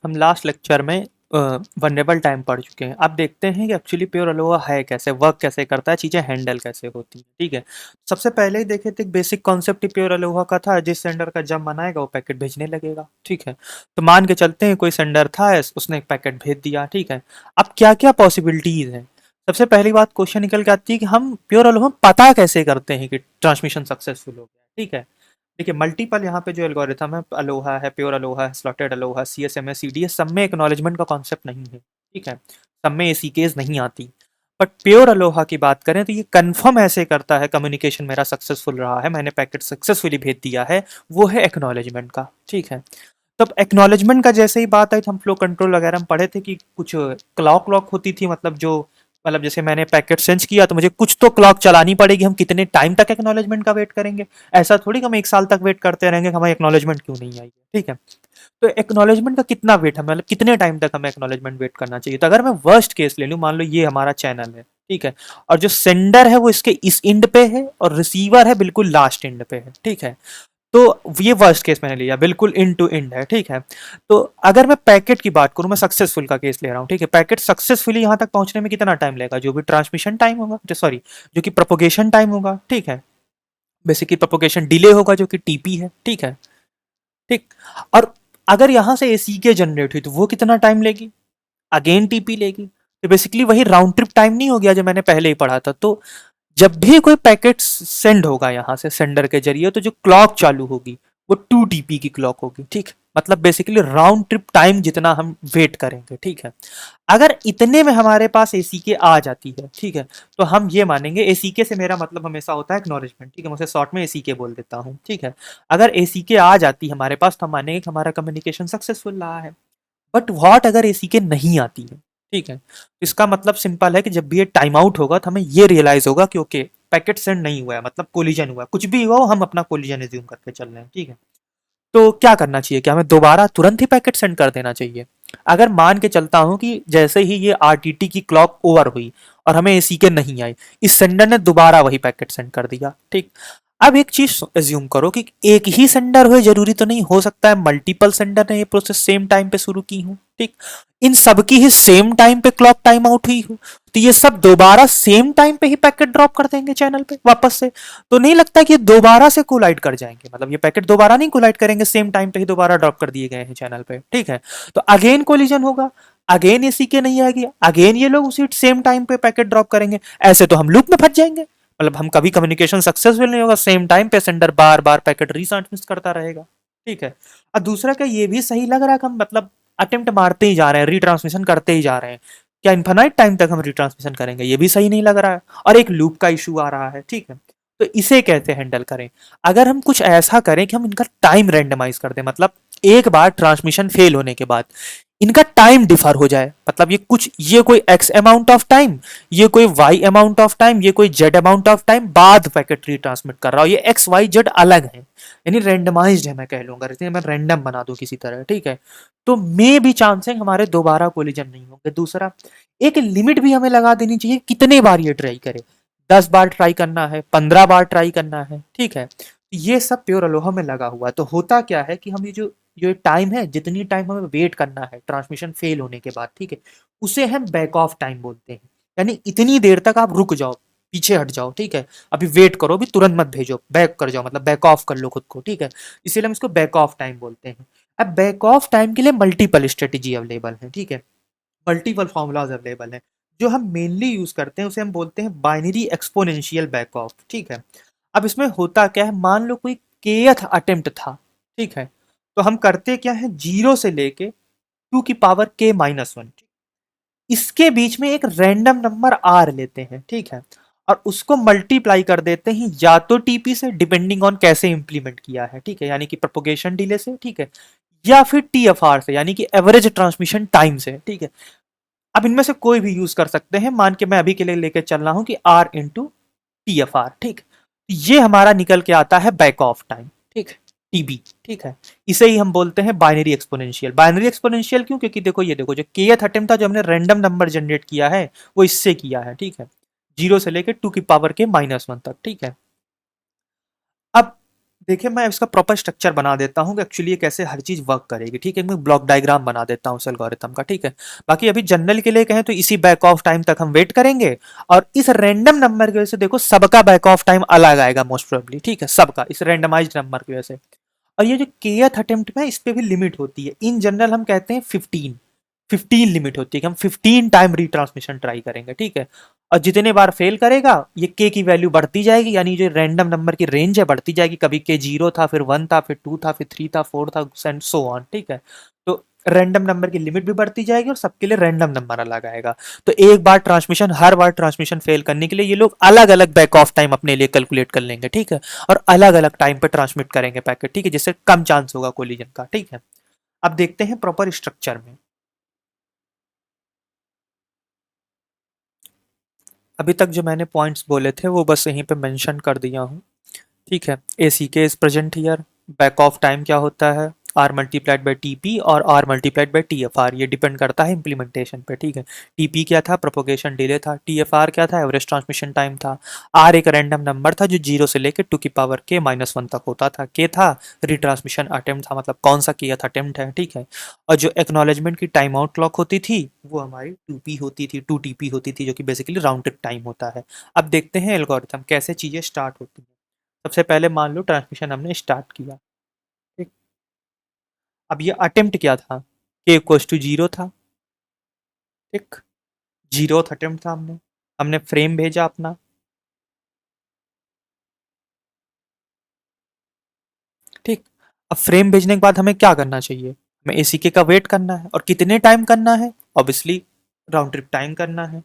हम last lecture में vulnerable time पढ़ चुके हैं। अब देखते हैं कि एक्चुअली प्योर अलोहा है कैसे, वर्क कैसे करता है, चीज़ें हैंडल कैसे होती हैं। ठीक है, सबसे पहले ही देखे थे बेसिक कॉन्सेप्ट ही प्योर अलोहा का था, जिस सेंडर का जब मन आएगा वो पैकेट भेजने लगेगा। ठीक है, तो मान के चलते हैं कोई सेंडर था, उसने एक पैकेट भेज दिया। ठीक है, अब क्या क्या पॉसिबिलिटीज हैं। सबसे पहली बात क्वेश्चन निकल के आती है कि हम प्योर अलोहा पता कैसे करते हैं कि ट्रांसमिशन सक्सेसफुल हो गया। ठीक है, देखिए मल्टीपल यहाँ पे जो एल्गोरिथम है, अलोहा है, प्योर अलोहा है, स्लॉटेड अलोहा, सीएसएमए, सीडीएस, सब में एक्नॉलेजमेंट का कॉन्सेप्ट नहीं है। ठीक है, सब में एसी केस नहीं आती। बट प्योर अलोहा की बात करें तो ये कंफर्म ऐसे करता है कम्युनिकेशन मेरा सक्सेसफुल रहा है, मैंने पैकेट सक्सेसफुली भेज दिया है, वो है एक्नॉलेजमेंट का। ठीक है, तब एक्नॉलेजमेंट का जैसे ही बात आई तो हम फ्लो कंट्रोल वगैरह में पढ़े थे कि कुछ क्लॉक लॉक होती थी, मतलब जो मतलब जैसे मैंने पैकेट सेंड किया तो मुझे कुछ तो क्लॉक चलानी पड़ेगी, हम कितने टाइम तक एक्नॉलेजमेंट का वेट करेंगे। ऐसा थोड़ी कि हम 1 साल तक वेट करते रहेंगे कि हमारी एक्नॉलेजमेंट क्यों नहीं आई है। ठीक है, तो एक्नॉलेजमेंट का कितना वेट है, मतलब कितने टाइम तक हमें एक्नॉलेजमेंट वेट करना चाहिए। तो अगर मैं वर्स्ट केस ले लूँ, मान लो ये हमारा चैनल है। ठीक है, और जो सेंडर है वो इसके इस एंड पे है और रिसीवर है बिल्कुल लास्ट एंड पे है। ठीक है, तो ये वर्स्ट केस मैंने लिया, बिल्कुल इंड टू इंड है। ठीक है, तो अगर मैं पैकेट की बात करूं, मैं सक्सेसफुल का केस ले रहा हूं। ठीक है, पैकेट सक्सेसफुली यहां तक पहुंचने में कितना टाइम लगेगा, जो भी ट्रांसमिशन टाइम होगा, जो सॉरी जो कि प्रोपोगेशन टाइम होगा। ठीक है, बेसिकली प्रोपोगेशन डिले होगा जो कि टीपी है। ठीक है, ठीक। और अगर यहां से एसी के जनरेट हुई तो वो कितना टाइम लेगी, अगेन टीपी लेगी। तो बेसिकली वही राउंड ट्रिप टाइम नहीं हो गया जो मैंने पहले ही पढ़ा था। तो जब भी कोई पैकेट सेंड होगा यहाँ से सेंडर के जरिए, तो जो क्लॉक चालू होगी वो 2 TP की क्लॉक होगी। ठीक, मतलब बेसिकली राउंड ट्रिप टाइम जितना हम वेट करेंगे। ठीक है, अगर इतने में हमारे पास एसीके आ जाती है, ठीक है, तो हम ये मानेंगे, एसीके से मेरा मतलब हमेशा होता है एक्नॉलेजमेंट। ठीक है, मैं उसे शॉर्ट में एसीके बोल देता हूँ। ठीक है, अगर एसीके आ जाती है हमारे पास तो हम मानेंगे कि हमारा कम्युनिकेशन सक्सेसफुल रहा है। बट व्हाट अगर एसीके नहीं आती है। ठीक है, तो इसका मतलब सिंपल है कि जब भी ये टाइम आउट होगा तो हमें ये रियलाइज होगा कि ओके पैकेट सेंड नहीं हुआ है, मतलब कोलिजन हुआ है, कुछ भी हुआ हो हम अपना कोलिजन एज्यूम करके चल रहे हैं। ठीक है, तो क्या करना चाहिए, क्या हमें दोबारा तुरंत ही पैकेट सेंड कर देना चाहिए। अगर मान के चलता हूं कि जैसे ही ये आरटीटी की क्लॉक ओवर हुई और हमें एसीके नहीं आई, इस सेंडर ने दोबारा वही पैकेट सेंड कर दिया। ठीक, अब एक चीज एज्यूम करो कि एक ही सेंडर हुए, जरूरी तो नहीं, हो सकता है मल्टीपल सेंडर ने ये प्रोसेस सेम टाइम पे शुरू की हो। ठीक, इन सबकी ही सेम टाइम पे क्लॉक टाइम आउट हुई हो, तो ये सब दोबारा सेम टाइम पे ही पैकेट ड्रॉप कर देंगे चैनल पे वापस से। तो नहीं लगता कि ये दोबारा से कोलाइड कर जाएंगे, मतलब ये पैकेट दोबारा नहीं कोलाइड करेंगे, सेम टाइम पे ही दोबारा ड्रॉप कर दिए गए हैं चैनल पे। ठीक है, तो अगेन कोलिजन होगा, अगेन ये सीके नहीं आएगी, अगेन ये लोग उसी सेम टाइम पे पैकेट ड्रॉप करेंगे। ऐसे तो हम लूप में फंस जाएंगे, मतलब हम कभी कम्युनिकेशन सक्सेसफुल नहीं होगा, सेम टाइम पे सेंडर बार बार पैकेट रीट्रांसमिट करता रहेगा। ठीक है, और दूसरा क्या ये भी सही लग रहा है कि हम मतलब अटेम्प्ट मारते ही जा रहे हैं, रीट्रांसमिशन करते ही जा रहे हैं, क्या इन्फानाइट टाइम तक हम रिट्रांसमिशन करेंगे, ये भी सही नहीं लग रहा है, और एक लूप का इशू आ रहा है। ठीक है, तो इसे कैसे हैंडल करें। अगर हम कुछ ऐसा करें कि हम इनका टाइम रैंडमाइज कर दें, मतलब एक बार ट्रांसमिशन फेल होने के बाद इनका टाइम डिफर हो जाए, मतलब ये कोई एक्स अमाउंट ऑफ टाइम, ये कोई वाई अमाउंट ऑफ टाइम, ये कोई जेड अमाउंट ऑफ टाइम बाद पैकेट रिट्रांसमिट कर रहा हो, ये एक्स वाई जेड अलग है, यानी रैंडमाइज्ड है मैं कह लूंगा, जैसे मैं रैंडम बना दूं किसी तरह। ठीक है, तो मे भी चांसेस हमारे दोबारा कोलिजन नहीं होंगे। दूसरा, एक लिमिट भी हमें लगा देनी चाहिए कितने बार ये ट्राई करे, 10 बार ट्राई करना है, 15 बार ट्राई करना है। ठीक है, ये सब प्योर अलोहा में लगा हुआ है। तो होता क्या है कि हम ये टाइम है, जितनी टाइम हमें वेट करना है ट्रांसमिशन फेल होने के बाद, ठीक है, उसे हम बैक ऑफ टाइम बोलते हैं। यानी इतनी देर तक आप रुक जाओ, पीछे हट जाओ। ठीक है, अभी वेट करो, अभी तुरंत मत भेजो, बैक कर जाओ, मतलब बैक ऑफ कर लो खुद को। ठीक है, इसीलिए हम इसको बैक ऑफ टाइम बोलते हैं। अब बैक ऑफ टाइम के लिए मल्टीपल स्ट्रेटेजी अवेलेबल है। ठीक है, मल्टीपल फॉर्मूलाज अवेलेबल हैं। जो हम मेनली यूज करते हैं उसे हम बोलते हैं बाइनरी एक्सपोनेंशियल बैक ऑफ। ठीक है, अब इसमें होता क्या है, मान लो कोई केथ अटेम्प्ट था। ठीक है, तो हम करते क्या है, 0 से लेके 2 की पावर k-1, इसके बीच में एक रैंडम नंबर r लेते हैं। ठीक है, और उसको मल्टीप्लाई कर देते हैं या तो टीपी से, डिपेंडिंग ऑन कैसे इंप्लीमेंट किया है। ठीक है, यानी कि प्रोपोगेशन डिले से। ठीक है, या फिर टीएफआर से, यानी कि एवरेज ट्रांसमिशन टाइम से। ठीक है, अब इनमें से कोई भी यूज कर सकते हैं, मान के मैं अभी के लिए लेके चल रहा हूं कि R into T F are. ठीक, ये हमारा निकल के आता है बैक ऑफ टाइम। ठीक, टीबी। ठीक है, इसे ही हम बोलते हैं बाइनरी एक्सपोनेंशियल। बाइनरी एक्सपोनेंशियल क्यों, क्योंकि देखो ये देखो, जो केथ अटेम्प्ट था, जो हमने रैंडम नंबर जनरेट किया है वो इससे किया है। ठीक है, 0 से लेके 2 की पावर के -1 तक। ठीक है, अब देखिए, मैं इसका प्रॉपर स्ट्रक्चर बना देता हूँ कि एक्चुअली ये कैसे हर चीज़ वर्क करेगी, ठीक है? मैं ब्लॉक डायग्राम बना देता हूँ उस एल्गोरिथम का, ठीक है? बाकी अभी जनरल के लिए कहें तो इसी बैक ऑफ टाइम तक हम वेट करेंगे और इस रैंडम नंबर की वजह से देखो सबका बैक ऑफ टाइम अलग आएगा मोस्ट प्रोबेबली, ठीक है? सबका, इस रैंडमाइज्ड नंबर की वजह से। और ये जो केथ अटेम्प्ट में, इस पे भी लिमिट होती है। इन जनरल हम कहते हैं 15, 15 लिमिट होती है कि हम 15 टाइम रिट्रांसमिशन ट्राई करेंगे, ठीक है? और जितने बार फेल करेगा ये के की वैल्यू बढ़ती जाएगी, यानी जो रैंडम नंबर की रेंज है बढ़ती जाएगी। कभी के 0 था, फिर 1 था, फिर 2 था, फिर 3 था, 4 था, एंड सो ऑन, ठीक है? तो रैंडम नंबर की लिमिट भी बढ़ती जाएगी और सबके लिए रैंडम नंबर अलग आएगा। तो एक बार ट्रांसमिशन, हर बार ट्रांसमिशन फेल करने के लिए ये लोग अलग अलग बैक ऑफ टाइम अपने लिए कैलकुलेट कर लेंगे, ठीक है? और अलग अलग टाइम पे ट्रांसमिट करेंगे पैकेट, ठीक है? जिससे कम चांस होगा कोलिजन का, ठीक है? अब देखते हैं प्रॉपर स्ट्रक्चर में। अभी तक जो मैंने पॉइंट्स बोले थे वो बस यहीं पे मेंशन कर दिया हूँ, ठीक है? A C K is present here. Back off time क्या होता है? R multiplied by T P और R multiplied by T F R, ये डिपेंड करता है इम्प्लीमेंटेशन पे, ठीक है? टी पी क्या था? प्रोपोगेशन डिले था। टी एफ आर क्या था? एवरेज ट्रांसमिशन टाइम था। आर एक रैंडम नंबर था जो जीरो से लेकर टू की पावर के माइनस वन तक होता था। के था रिट्रांसमिशन अटेम्प्ट था, मतलब कौन सा के अटेम्प्ट है, ठीक है? और जो एक्नॉलेजमेंट की टाइम आउट क्लॉक होती थी वो हमारी टू पी होती थी, टू टी पी होती थी, जो कि बेसिकली राउंड ट्रिप टाइम होता है। अब देखते हैं एल्गोरिथम कैसे चीज़ें स्टार्ट होती हैं। सबसे पहले मान लो ट्रांसमिशन हमने स्टार्ट किया, ठीक? अब ये अटेम्प्ट क्या था? के इक्वल्स टू जीरो था, ठीक? जीरो अटेम्प्ट था, हमने हमने फ्रेम भेजा अपना, ठीक? अब फ्रेम भेजने के बाद हमें क्या करना चाहिए? हमें एसीके का वेट करना है, और कितने टाइम करना है? ऑब्वियसली राउंड ट्रिप टाइम करना है।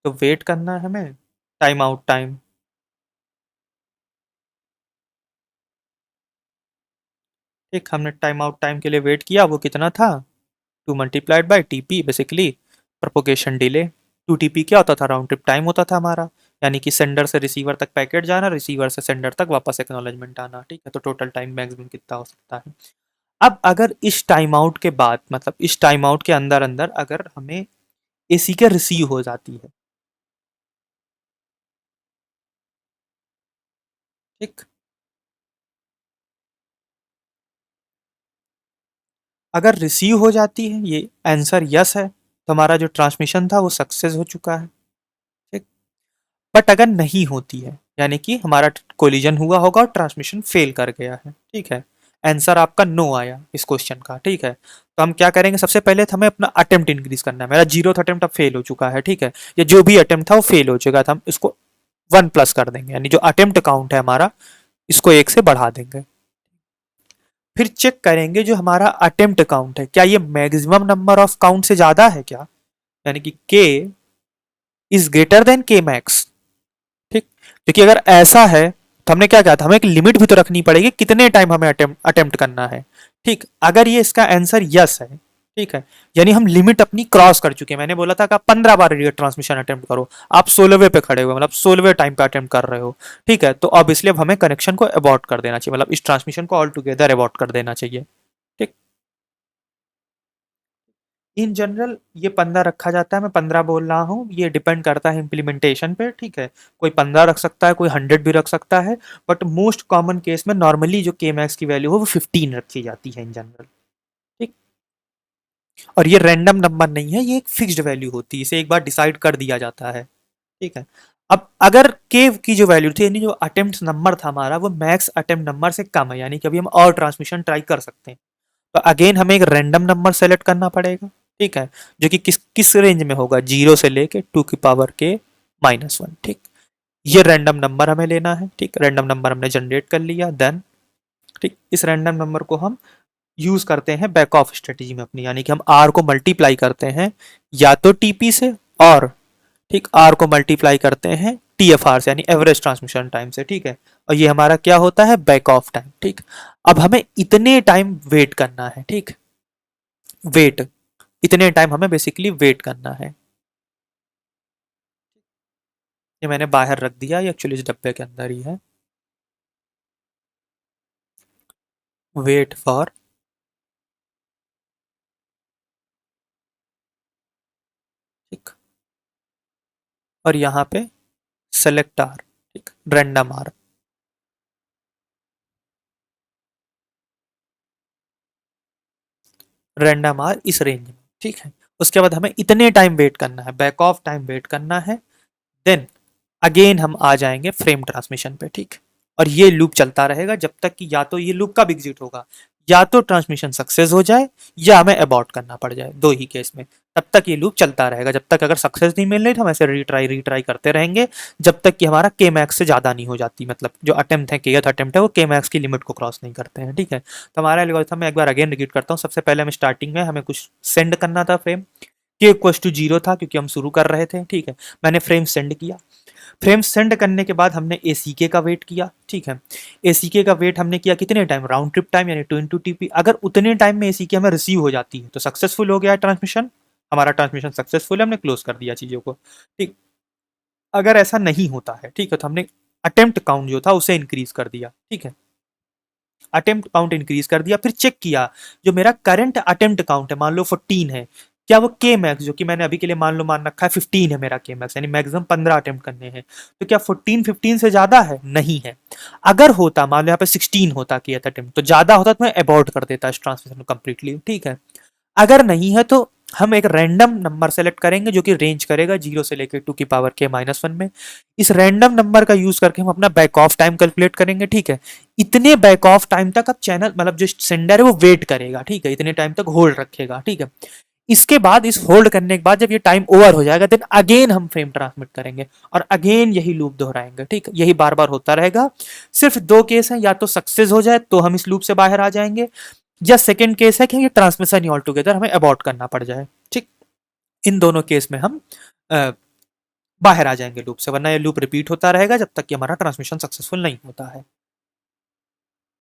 तो वेट करना है हमें टाइम आउट टाइम, ठीक? हमने टाइम आउट टाइम के लिए वेट किया, वो कितना था? Two multiplied by T P, basically propagation delay. Two T P क्या होता था? राउंड ट्रिप टाइम होता था हमारा, यानी कि सेंडर से रिसीवर तक पैकेट जाना, रिसीवर से सेंडर तक वापस एक्नॉलेजमेंट आना, ठीक है? तो टोटल टाइम मैक्सिमम कितना हो सकता है? अब अगर इस टाइम आउट के बाद, मतलब इस टाइम आउट के अंदर अंदर अगर हमें एसी के रिसीव हो जाती है, ठीक? अगर रिसीव हो जाती है, ये आंसर यस है, तो हमारा जो ट्रांसमिशन था वो सक्सेस हो चुका है, ठीक? बट अगर नहीं होती है, यानी कि हमारा कोलिजन हुआ होगा और ट्रांसमिशन फेल कर गया है, ठीक है? आंसर आपका नो आया इस क्वेश्चन का, ठीक है? तो हम क्या करेंगे? सबसे पहले तो हमें अपना अटेम्प्ट इंक्रीज करना है। मेरा जीरो अटेम्प्ट अब फेल हो चुका है, ठीक है? या जो भी अटेम्प्ट था वो फेल हो चुका था, हम इसको वन प्लस कर देंगे, यानी जो अटेम्प्ट काउंट है हमारा, इसको एक से बढ़ा देंगे। फिर चेक करेंगे जो हमारा अटेम्प्ट काउंट है, क्या ये मैक्सिमम नंबर ऑफ काउंट से ज्यादा है क्या? यानी कि के इज ग्रेटर देन के मैक्स, ठीक? क्योंकि अगर ऐसा है तो हमने क्या कहा था? हमें एक लिमिट भी तो रखनी पड़ेगी कितने टाइम हमें अटेम्प्ट अटेम्प्ट करना है, ठीक? अगर ये इसका आंसर यस है, ठीक है, यानी हम लिमिट अपनी क्रॉस कर चुके हैं। मैंने बोला था कि आप 15 बार ट्रांसमिशन अटेम्प्ट करो, आप 16वें पे खड़े हुए, मतलब 16वें टाइम पे अटेम्प्ट कर रहे हो, ठीक है? तो ऑब्वियसली अब हमें कनेक्शन को अबॉर्ट कर देना चाहिए, मतलब इस ट्रांसमिशन को ऑल टुगेदर अबॉर्ट कर देना चाहिए, ठीक? इन जनरल ये 15 रखा जाता है, मैं 15 बोल रहा हूँ, ये डिपेंड करता है इम्प्लीमेंटेशन पे, ठीक है? कोई 15 रख सकता है, कोई 100 भी रख सकता है, बट मोस्ट कॉमन केस में नॉर्मली जो के मैक्स की वैल्यू है वो 15 रखी जाती है इन जनरल, ठीक? और ये रैंडम नंबर नहीं है, ये एक फिक्स्ड वैल्यू होती है, इसे एक बार डिसाइड कर दिया जाता है, ठीक है? अब अगर के की जो वैल्यू थी, यानी जो अटेम्प्ट नंबर था हमारा, वो मैक्स अटेम्प्ट नंबर से कम है, यानी कि अभी हम और ट्रांसमिशन ट्राई कर सकते हैं, तो अगेन हमें एक रैंडम नंबर सेलेक्ट करना पड़ेगा, ठीक है? जो कि किस किस रेंज में होगा? जीरो से लेके टू की पावर के माइनस वन, ठीक? ये रैंडम नंबर हमें लेना है, ठीक? रैंडम नंबर हमने जनरेट कर लिया, देन ठीक, इस रैंडम नंबर को हम यूज करते हैं बैक ऑफ स्ट्रेटेजी में अपनी, यानी कि हम आर को मल्टीप्लाई करते हैं या तो टीपी से, और ठीक आर को मल्टीप्लाई करते हैं टीएफआर से, यानी एवरेज ट्रांसमिशन टाइम से, ठीक है? और ये हमारा क्या होता है? बैक ऑफ टाइम, ठीक? अब हमें इतने टाइम वेट करना है, ठीक? वेट, इतने टाइम हमें बेसिकली वेट करना है। ये मैंने बाहर रख दिया, ये एक्चुअली इस डब्बे के अंदर ही है। वेट फॉर, ठीक, और यहाँ पे सेलेक्ट आर, ठीक, रैंडम आर। रैंडम आर इस रेंज में, ठीक है। उसके बाद हमें इतने टाइम वेट करना है, बैक ऑफ टाइम वेट करना है। देन अगेन हम आ जाएंगे फ्रेम ट्रांसमिशन पे, ठीक। और ये लूप चलता रहेगा जब तक कि या तो ये लूप कब एग्जिट होगा, या तो ट्रांसमिशन सक्सेस हो जाए या हमें अबॉर्ट करना पड़ जाए, दो ही केस में। तब तक ये लूप चलता रहेगा, जब तक अगर सक्सेस नहीं मिल रही तो हम ऐसे रीट्राई करते रहेंगे जब तक कि हमारा के मैक्स से ज़्यादा नहीं हो जाती, मतलब जो अटेम्प्ट है, के अटेम्प्ट है, वो के मैक्स की लिमिट को क्रॉस नहीं करते हैं, ठीक है। तो हमारा एल्गोरिथम मैं एक बार अगेन रिपीट करता हूँ। सबसे पहले हमें स्टार्टिंग में हमें कुछ सेंड करना था फ्रेम, के इक्वल्स टू 0 था क्योंकि हम शुरू कर रहे थे, ठीक है। मैंने फ्रेम सेंड किया। फ्रेम सेंड करने के बाद हमने एसीके का वेट किया, ठीक है। एसीके का वेट हमने किया कितने टाइम, राउंड ट्रिप टाइम यानी 2 इंटू टीपी। अगर उतने टाइम में एसीके हमें रिसीव हो जाती है तो सक्सेसफुल हो गया ट्रांसमिशन, हमारा ट्रांसमिशन सक्सेसफुल है, हमने क्लोज कर दिया चीज़ों को, ठीक। अगर ऐसा नहीं होता है, ठीक है, तो हमने अटेम्प्ट काउंट जो था उसे इंक्रीज कर दिया, ठीक है। अटेम्प्ट काउंट इंक्रीज कर दिया, फिर चेक किया जो मेरा करंट अटेम्प्ट काउंट है, मान लो 14 है, क्या वो के मैक्स जो कि मैंने अभी के लिए मान लो मान रखा है 15 है मेरा के मैक्स, यानी मैक्सिमम 15 अटेम्प्ट करने हैं, तो क्या 14 15 से ज्यादा है, नहीं है। अगर होता, मान लो यहाँ पे 16 होता कि अटेम्प्ट, तो ज्यादा होता तो मैं अबॉर्ट कर देता इस ट्रांसमिशन को कंप्लीटली, ठीक है। अगर नहीं है तो हम एक रैंडम नंबर सेलेक्ट करेंगे जो कि रेंज करेगा 0 से लेकर 2 की पावर के माइनस 1 में। इस रैंडम नंबर का यूज करके हम अपना बैक ऑफ टाइम कैलकुलेट करेंगे, ठीक है। इतने बैक ऑफ टाइम तक अब चैनल मतलब जो सेंडर है वो वेट करेगा, ठीक है, इतने टाइम तक होल्ड रखेगा, ठीक है। इसके बाद इस होल्ड करने के बाद जब ये टाइम ओवर हो जाएगा देन अगेन हम फ्रेम ट्रांसमिट करेंगे और अगेन यही लूप दोहराएंगे, ठीक है। यही बार बार होता रहेगा। सिर्फ दो केस हैं, या तो सक्सेस हो जाए तो हम इस लूप से बाहर आ जाएंगे, या सेकंड केस है कि ये ट्रांसमिशन ही ऑल टुगेदर हमें अबॉर्ट करना पड़ जाए, ठीक। इन दोनों केस में हम अ, बाहर आ जाएंगे लूप से, वरना ये लूप रिपीट होता रहेगा जब तक कि हमारा ट्रांसमिशन सक्सेसफुल नहीं होता है।